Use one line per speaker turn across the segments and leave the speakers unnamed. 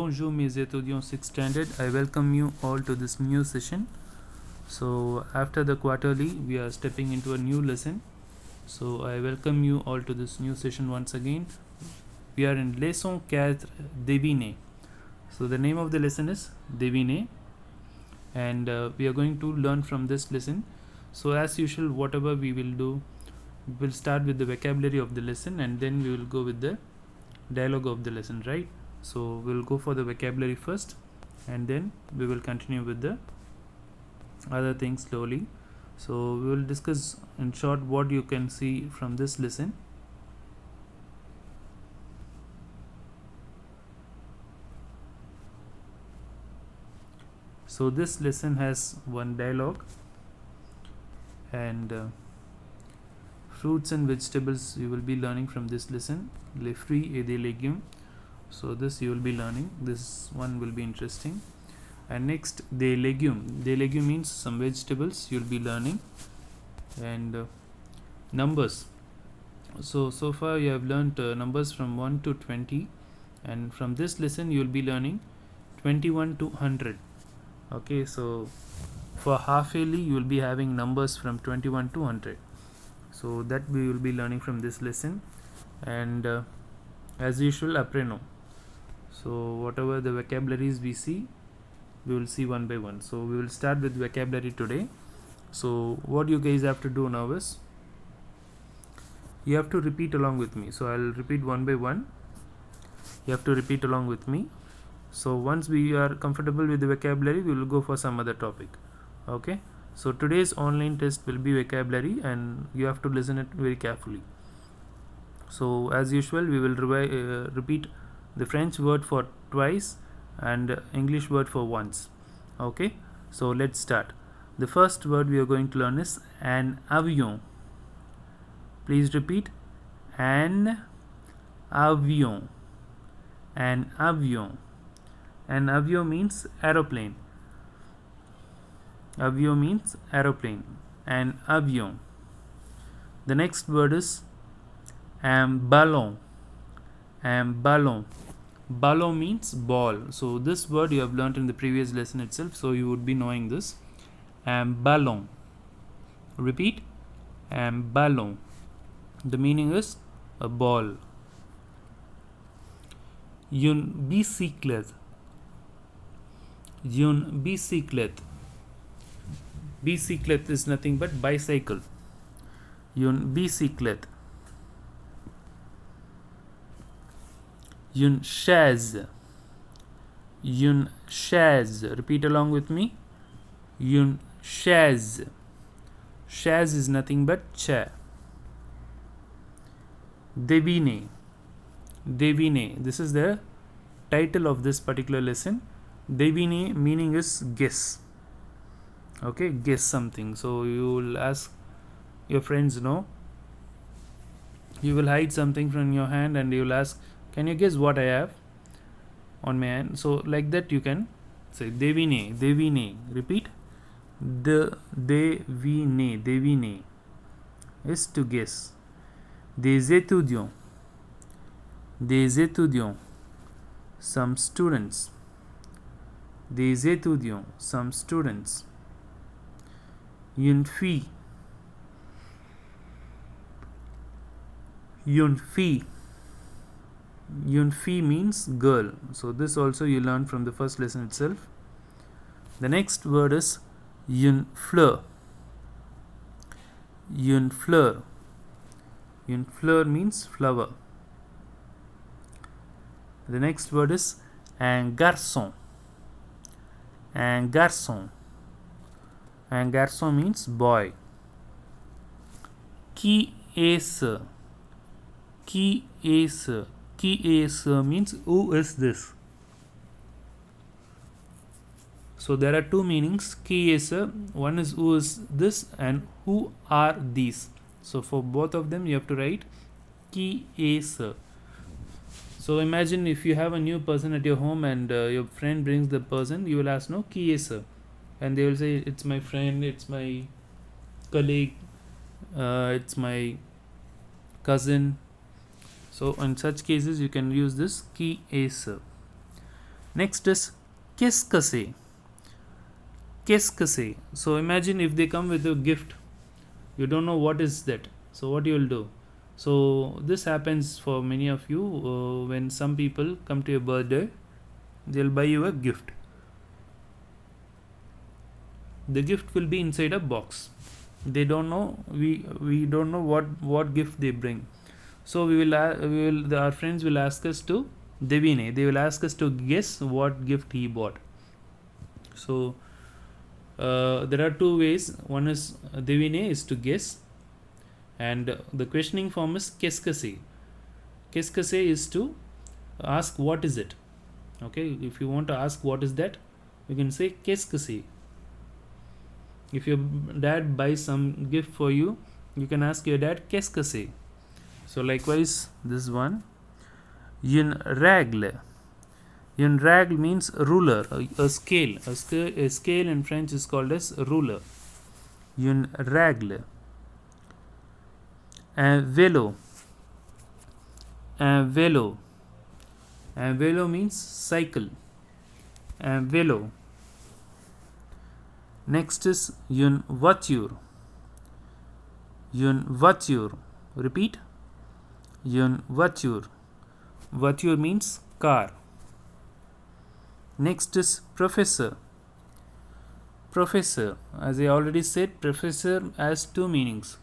Bonjour mes étudiants 6th standard. I welcome you all to this new session. So after the quarterly we are stepping into a new lesson. So I welcome you all to this new session once again. We are in Leçon 4 Deviner. So the name of the lesson is Deviner, and we are going to learn from this lesson. So as usual, whatever we will do, we will start with the vocabulary of the lesson and then we will go with the dialogue of the lesson, right? So we'll go for the vocabulary first and then we will continue with the other things slowly. So we will discuss in short what you can see from this lesson. So this lesson has one dialogue, and fruits and vegetables you will be learning from this lesson. Les fruits et des légumes. So this you will be learning. This one will be interesting. And next, des légumes. Des légumes means some vegetables you will be learning. And numbers. So far you have learned numbers from 1 to 20, and from this lesson you will be learning 21 to 100. Okay, so for half yearly you will be having numbers from 21 to 100. So that we will be learning from this lesson. And as usual, après-nous. So whatever the vocabularies we see, we will see one by one. So we will start with vocabulary today. So what you guys have to do now is you have to repeat along with me. So I'll repeat one by one. You have to repeat along with me. So once we are comfortable with the vocabulary, we will go for some other topic. Okay, so today's online test will be vocabulary and you have to listen it very carefully. So as usual, we will repeat the French word for twice and English word for once. Okay, so let's start. The first word we are going to learn is an avion. Please repeat. An avion. An avion. An avion means aeroplane. Avion means aeroplane. An avion. The next word is un ballon. Un ballon. Ballon means ball. So this word you have learnt in the previous lesson itself, so you would be knowing this. Un ballon. Repeat. Un ballon. The meaning is a ball. Une bicyclette. Une bicyclette. Bicyclette is nothing but bicycle. Une bicyclette. Une chaise. Une chaise. Repeat along with me. Une chaise. Chaise is nothing but chair. Deviner. Deviner. This is the title of this particular lesson. Deviner meaning is guess. Okay, guess something. So you will ask your friends, no? You will hide something from your hand and you will ask, can you guess what I have on my hand? So like that you can say deviner, deviner. Repeat. Deviner, deviner is to guess. Des étudiants. Des étudiants. Some students. Des étudiants. Some students. Une fille. Une fille. Une fille means girl. So this also you learn from the first lesson itself. The next word is une fleur. Une fleur. Une fleur means flower. The next word is un garçon. Un garçon. Un garçon means boy. Qui est ce? Qui est ce? Qui est ce means who is this? So there are two meanings. Qui est ce? One is who is this and who are these. So for both of them you have to write qui est ce. So imagine if you have a new person at your home and your friend brings the person, you will ask, no, qui est ce? And they will say, it's my friend, it's my colleague, it's my cousin. So in such cases you can use this qui est ce. Next is qu'est-ce que c'est? Qu'est-ce que c'est? So imagine if they come with a gift, you don't know what is that, so what you will do? So this happens for many of you when some people come to your birthday, they'll buy you a gift. The gift will be inside a box. They don't know, we don't know what gift they bring. So our friends will ask us to devine. They will ask us to guess what gift he bought. So there are two ways. One is devine, is to guess, and the questioning form is qu'est-ce que c'est? Qu'est-ce que c'est is to ask what is it. Okay, if you want to ask what is that, you can say qu'est-ce que c'est. If your dad buys some gift for you, you can ask your dad qu'est-ce que c'est. So likewise this one, une règle. Une règle means ruler, a scale. A scale in French is called as ruler. Une règle. Un vélo. Un vélo. Un vélo means cycle. Un vélo. Next is une voiture. Une voiture. Repeat. Une voiture. Voiture means car. Next is professor. Professor. As I already said, professor has two meanings.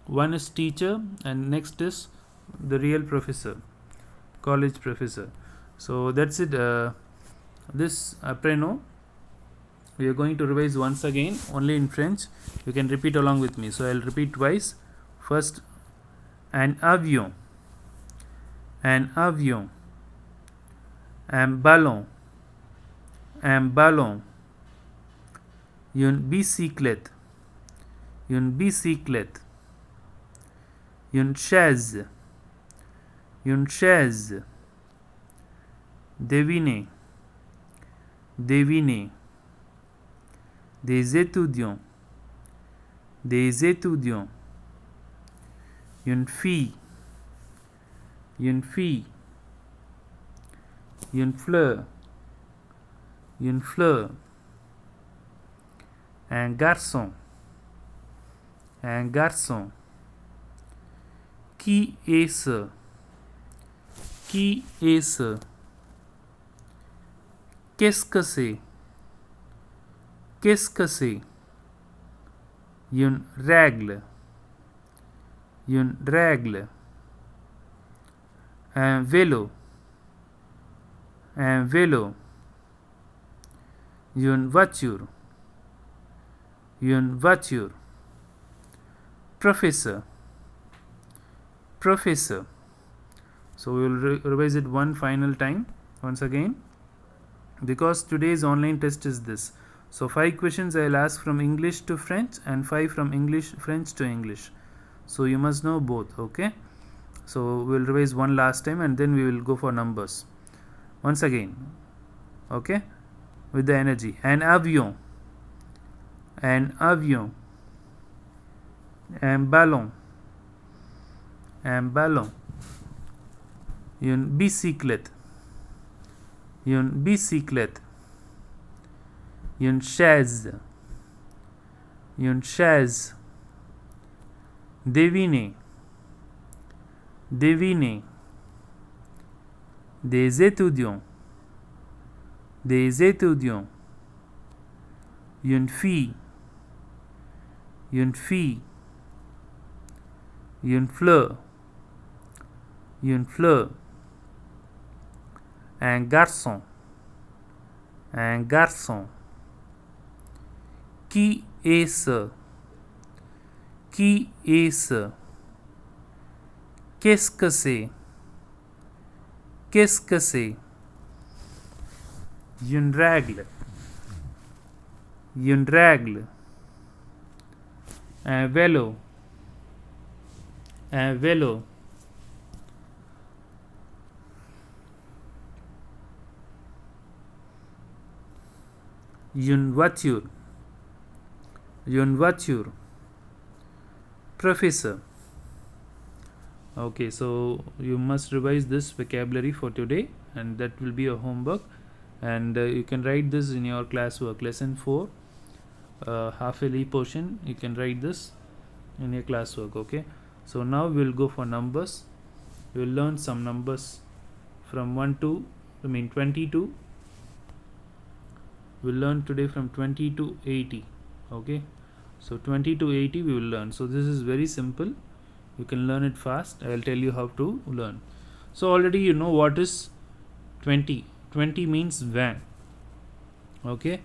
One is teacher and next is the real professor, college professor. So that's it. This après-no, we are going to revise once again, only in French. You can repeat along with me. So I'll repeat twice. First, un avion. Un avion. Un ballon. Un ballon. Une bicyclette. Une bicyclette. Une chaise. Une chaise. Deviner. Deviner. Des étudiants. Des étudiants. Une fille. Une fille. Une fleur. Une fleur. Un garçon. Un garçon. Qui est ce? Qui est ce? Qu'est-ce que c'est? Qu'est-ce que c'est? Une règle. Une règle. Un vélo. Un vélo. Une voiture. Une voiture. Professor. Professor. So we will revise it one final time once again, because today's online test is this. So 5 questions I will ask from English to French and 5 from French to English. So you must know both. Okay, so we will revise one last time and then we will go for numbers once again. Okay, with the energy. Un avion. Un avion. Un ballon. Un ballon. Une bicyclette. Une bicyclette. Une chaise. Une chaise. Deviner. Deviner. Des étudiants. Des étudiants. Une fille. Une fille. Une fleur. Une fleur. Un garçon. Un garçon. Qui est ce? Qui est ce? Qu'est-ce que c'est? Qu'est-ce que c'est? Une règle. Une règle. Un vélo. Un vélo. Une voiture. Une voiture. Professor. Okay, so you must revise this vocabulary for today, and that will be your homework. And you can write this in your classwork, lesson 4, half yearly portion. You can write this in your classwork. Okay, so now we'll go for numbers. We'll learn some numbers from 20 to we'll learn today from 20 to 80. Okay, so 20 to 80 we will learn. So this is very simple, you can learn it fast. I'll tell you how to learn. So already you know what is 20. 20 means 20. Okay,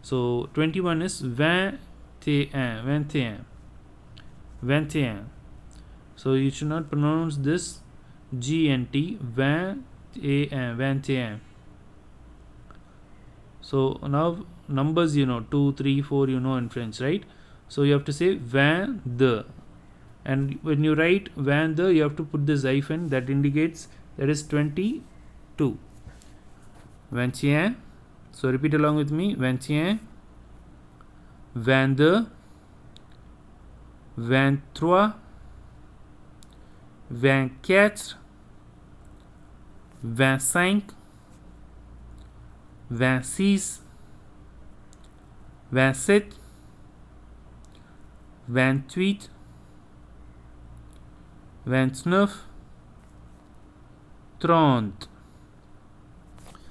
so 21 is 21. 21. So you should not pronounce this G and T. 21. So now numbers, you know, 2, 3, 4, you know in French, right? So you have to say 22. And when you write 22, you have to put this hyphen that indicates that is 22. 21. So repeat along with me. 21, 22, 23, 24, 25, 26, 27, 28, 29, 30.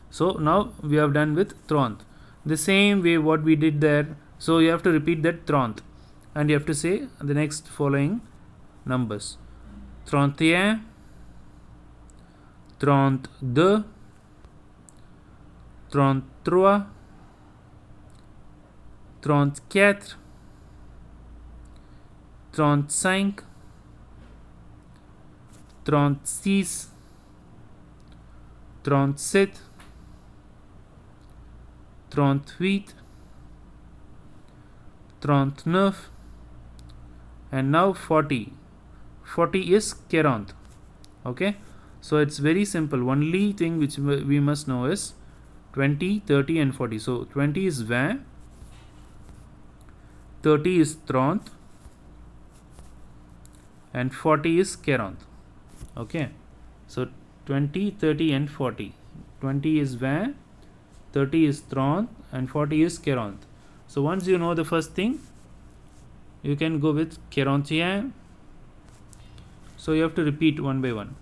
So now we have done with 30. The same way what we did there. So you have to repeat that 30, and you have to say the next following numbers: 31, 32, 33, 34, 35, 36, 37, 38, 39, and now 40. 40 is 40. Okay, so it's very simple. Only thing which we must know is 20, 30 and 40. So 20 is 20, 30 is 30, and 40 is 40. Okay, so 20, 30 and 40. 20 is 20, 30 is 30, and 40 is 40. So once you know the first thing, you can go with 41. So you have to repeat one by one.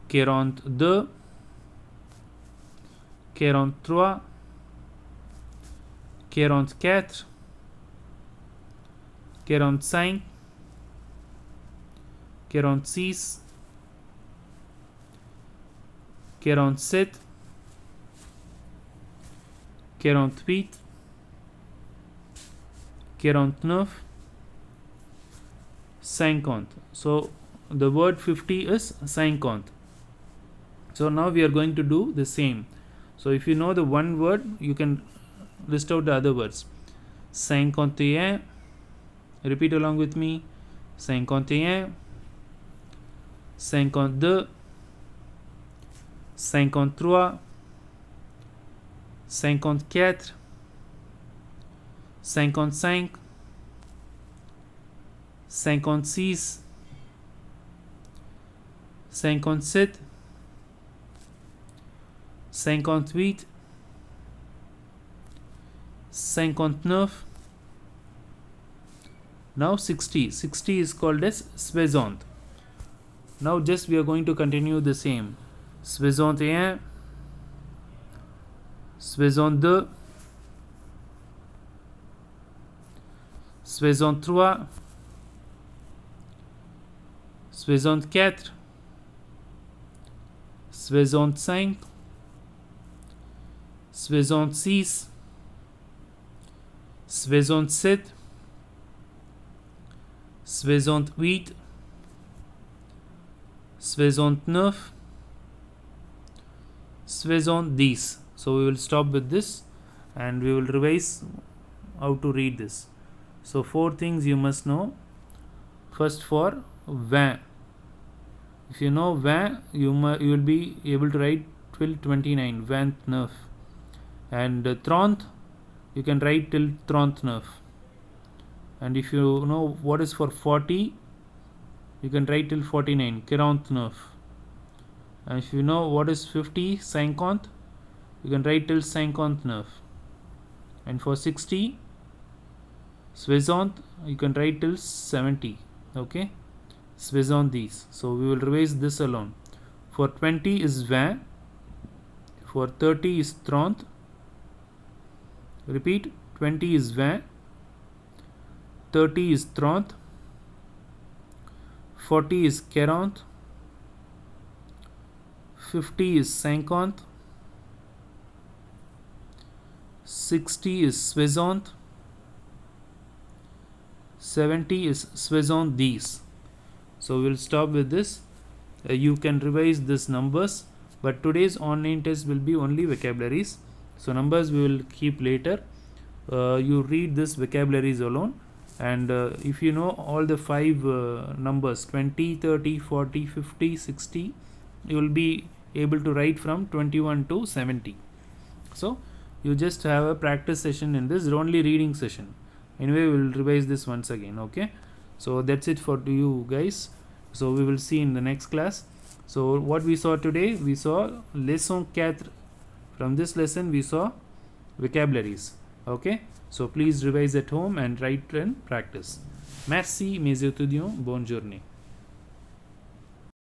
42, 43, 44, 45, 46, 47, 48, 49, 50. So the word 50 is 50. So now we are going to do the same. So if you know the one word, you can list out the other words. 51. Repeat along with me. 51, 52, 53, 54, 55, 56, 57, 58, 59. Now 60. 60 is called as 60. Now just we are going to continue the same. 61, 62, 63, 64, 65, 66, 67, 68, 69, 70. So we will stop with this and we will revise how to read this. So 4 things you must know. First, for 20. If you know 20, you will be able to write till 29, 29. And 30, you can write till 39. And if you know what is for 40, you can write till 49, 49. And if you know what is 50, 50, you can write till 59. And for 60, 60, you can write till 70. Okay, 70. So we will revise this alone. For 20 is 20. For 30 is 30. Repeat, 20 is 20. 30 is 30. 40 is 40. 50 is 50. 60 is 60. 70 is 70. So we'll stop with this. You can revise these numbers, but today's online test will be only vocabularies. So numbers we will keep later. You read this vocabularies alone, and if you know all the 5 numbers 20, 30, 40, 50, 60, you will be able to write from 21 to 70. So you just have a practice session in this, only reading session. Anyway, we will revise this once again. Okay, so that's it for you guys. So we will see in the next class. So what we saw today, we saw leçon 4. From this lesson we saw vocabularies. Okay, so please revise at home and write and practice. Merci mes étudiants, bonne journée.